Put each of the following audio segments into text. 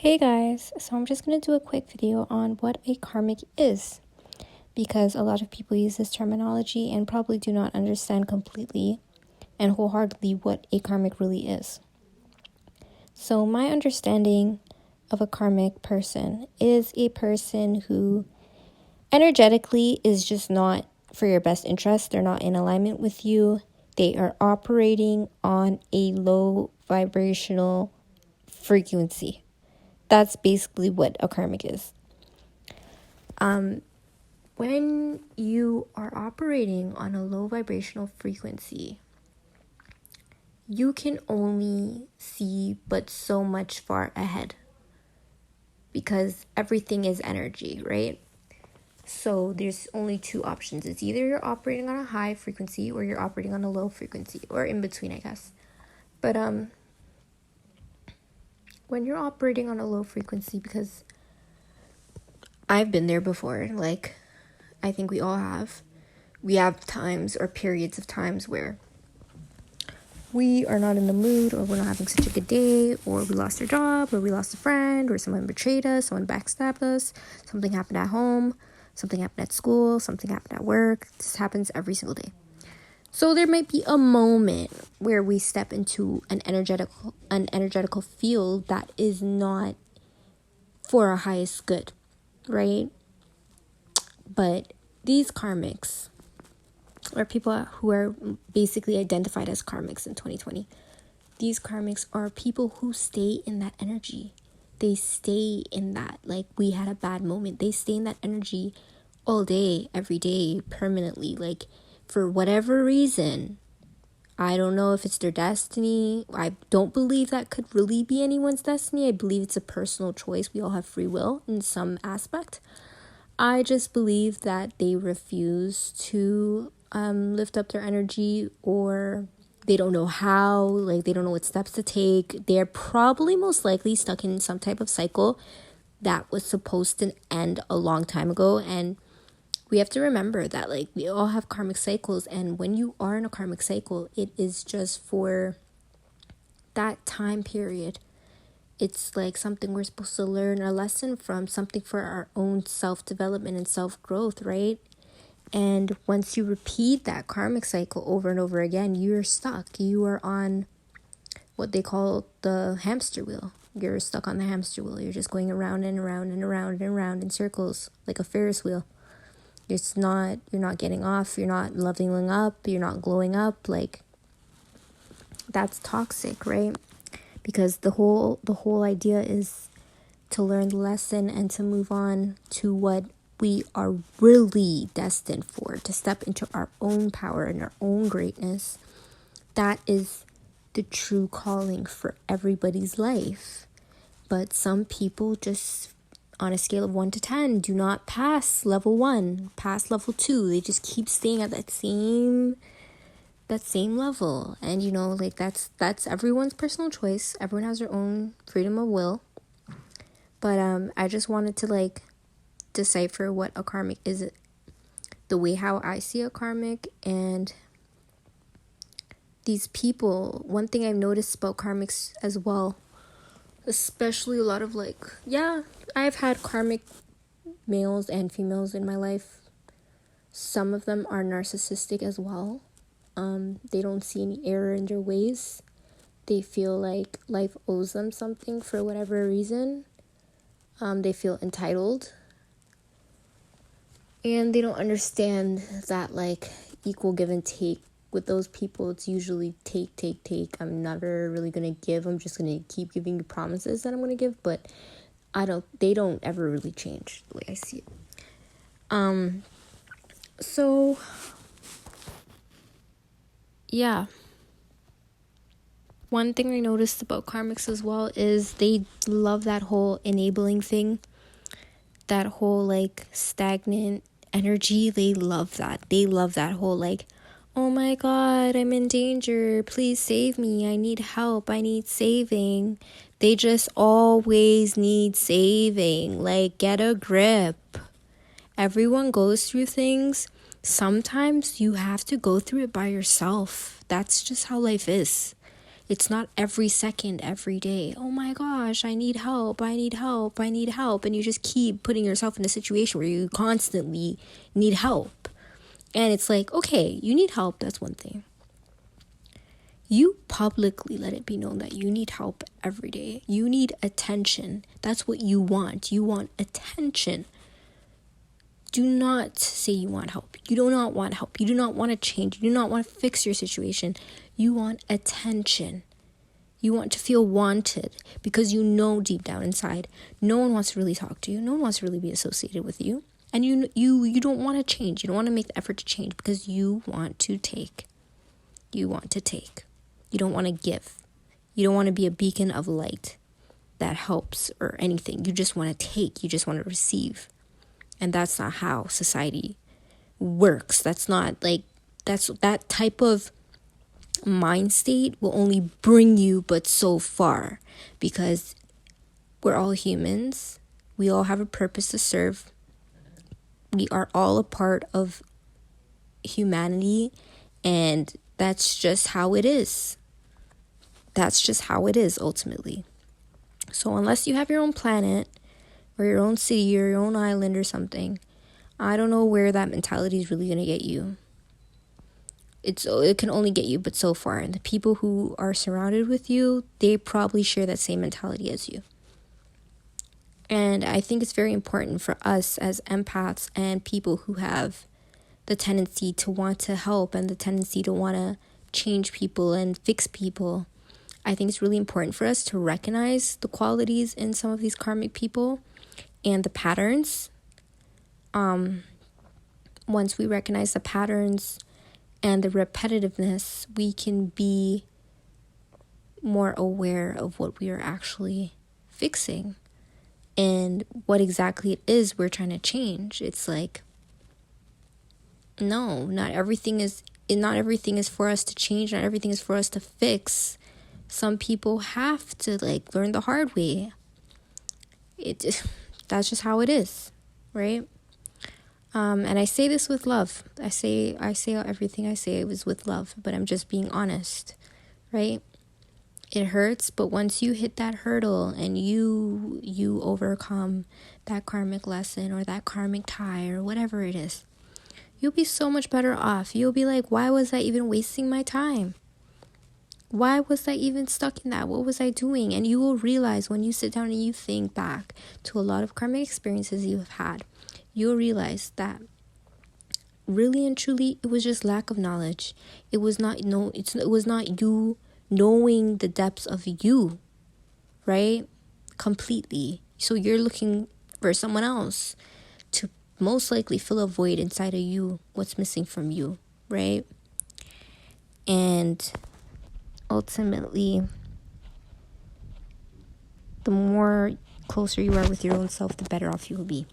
Hey guys, so I'm just going to do a quick video on what a karmic is, because a lot of people use this terminology and probably do not understand completely and wholeheartedly what a karmic really is. So my understanding of a karmic person is a person who energetically is just not for your best interest. They're not in alignment with you. They are operating on a low vibrational frequency. That's basically what a karmic is. When you are operating on a low vibrational frequency, you can only see but so much far ahead because everything is energy, right? So there's only two options. It's either you're operating on a high frequency or you're operating on a low frequency, or in between, I guess. But when you're operating on a low frequency, because I've been there before, like I think we all have. We have times or periods of times where we are not in the mood, or we're not having such a good day, or we lost our job, or we lost a friend, or someone betrayed us, someone backstabbed us, something happened at home, something happened at school, something happened at work. This happens every single day. So there might be a moment where we step into an energetical field that is not for our highest good, right? But these karmics, or people who are basically identified as karmics in 2020, these karmics are people who stay in that energy. They stay in that, like, we had a bad moment. They stay in that energy all day, every day, permanently, like, for whatever reason. I don't know if it's their destiny. I don't believe that could really be anyone's destiny. I believe it's a personal choice. We all have free will in some aspect. I just believe that they refuse to lift up their energy, or they don't know how, like they don't know what steps to take. They're probably most likely stuck in some type of cycle that was supposed to end a long time ago. And we have to remember that, like, we all have karmic cycles, and when you are in a karmic cycle, it is just for that time period. It's like something we're supposed to learn a lesson from, something for our own self-development and self-growth, right? And once you repeat that karmic cycle over and over again, you're stuck. You are on what they call the hamster wheel. You're stuck on the hamster wheel. You're just going around and around and around and around in circles, like a Ferris wheel. You're not getting off. You're not leveling up. You're not glowing up. Like, that's toxic, right? Because the whole idea is to learn the lesson and to move on to what we are really destined for, to step into our own power and our own greatness. That is the true calling for everybody's life. But some people just, on a scale of 1 to 10, do not pass level 1, pass level 2. They just keep staying at that same level. And like, that's everyone's personal choice. Everyone has their own freedom of will. But I just wanted to, like, decipher what a karmic is, the way how I see a karmic. And these people, one thing I've noticed about karmics as well, especially a lot of, like, I've had karmic males and females in my life. Some of them are narcissistic as well. They don't see any error in their ways. They feel like life owes them something for whatever reason. They feel entitled. And they don't understand that, like, equal give and take. With those people, it's usually take. I'm never really going to give. I'm just going to keep giving you promises that I'm going to give. But they don't ever really change the way I see it. So, yeah. One thing I noticed about karmics as well is they love that whole enabling thing. That whole, like, stagnant energy. They love that. They love that whole, like, oh my God, I'm in danger. Please save me. I need help. I need saving. They just always need saving. Like, get a grip. Everyone goes through things. Sometimes you have to go through it by yourself. That's just how life is. It's not every second, every day. Oh my gosh, I need help. I need help. I need help. And you just keep putting yourself in a situation where you constantly need help. And it's like, okay, you need help. That's one thing. You publicly let it be known that you need help every day. You need attention. That's what you want. You want attention. Do not say you want help. You do not want help. You do not want to change. You do not want to fix your situation. You want attention. You want to feel wanted because you know deep down inside, no one wants to really talk to you. No one wants to really be associated with you. And you don't want to change. You don't want to make the effort to change because you want to take. You want to take. You don't want to give. You don't want to be a beacon of light that helps or anything. You just want to take. You just want to receive. And that's not how society works. That's not like, that type of mind state will only bring you but so far, because we're all humans. We all have a purpose to serve. We are all a part of humanity, and that's just how it is. That's just how it is ultimately. So unless you have your own planet or your own city or your own island or something, I don't know where that mentality is really going to get you. It can only get you but so far. And the people who are surrounded with you, they probably share that same mentality as you. And I think it's very important for us as empaths and people who have the tendency to want to help and the tendency to want to change people and fix people. I think it's really important for us to recognize the qualities in some of these karmic people and the patterns. Once we recognize the patterns and the repetitiveness, we can be more aware of what we are actually fixing and what exactly it is we're trying to change. It's like, no, not everything is for us to change. Not everything is for us to fix. Some people have to learn the hard way. That's just how it is, right? And I say this with love. I say everything I say is with love, but I'm just being honest, right? It hurts, but once you hit that hurdle and you overcome that karmic lesson or that karmic tie or whatever it is, you'll be so much better off. You'll be like, why was I even wasting my time? Why was I even stuck in that? What was I doing? And you will realize when you sit down and you think back to a lot of karmic experiences you have had, you'll realize that really and truly it was just lack of knowledge. It was not you knowing the depths of you, right? Completely. So you're looking for someone else to most likely fill a void inside of you, what's missing from you, right? And ultimately, the more closer you are with your own self, the better off you will be.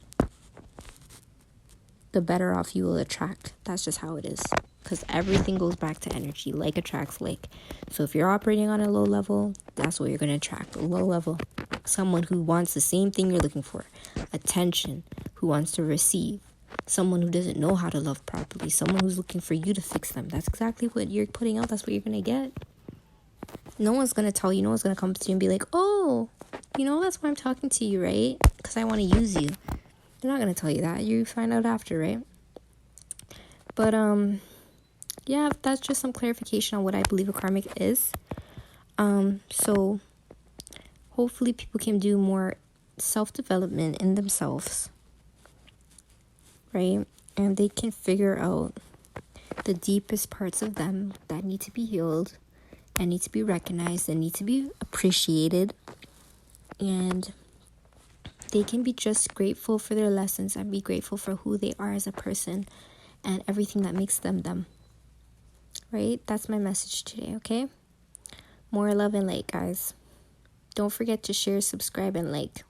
The better off you will attract. That's just how it is. Because everything goes back to energy. Like attracts like. So if you're operating on a low level, that's what you're going to attract. A low level. Someone who wants the same thing you're looking for. Attention. Who wants to receive. Someone who doesn't know how to love properly. Someone who's looking for you to fix them. That's exactly what you're putting out. That's what you're going to get. No one's going to tell you. No one's going to come to you and be like, oh, that's why I'm talking to you, right? Because I want to use you. They're not going to tell you that. You find out after, right? But, yeah, that's just some clarification on what I believe a karmic is. So hopefully people can do more self-development in themselves, right? And they can figure out the deepest parts of them that need to be healed and need to be recognized and need to be appreciated. And they can be just grateful for their lessons and be grateful for who they are as a person and everything that makes them them. Right? That's my message today, okay? More love and light, guys. Don't forget to share, subscribe, and like.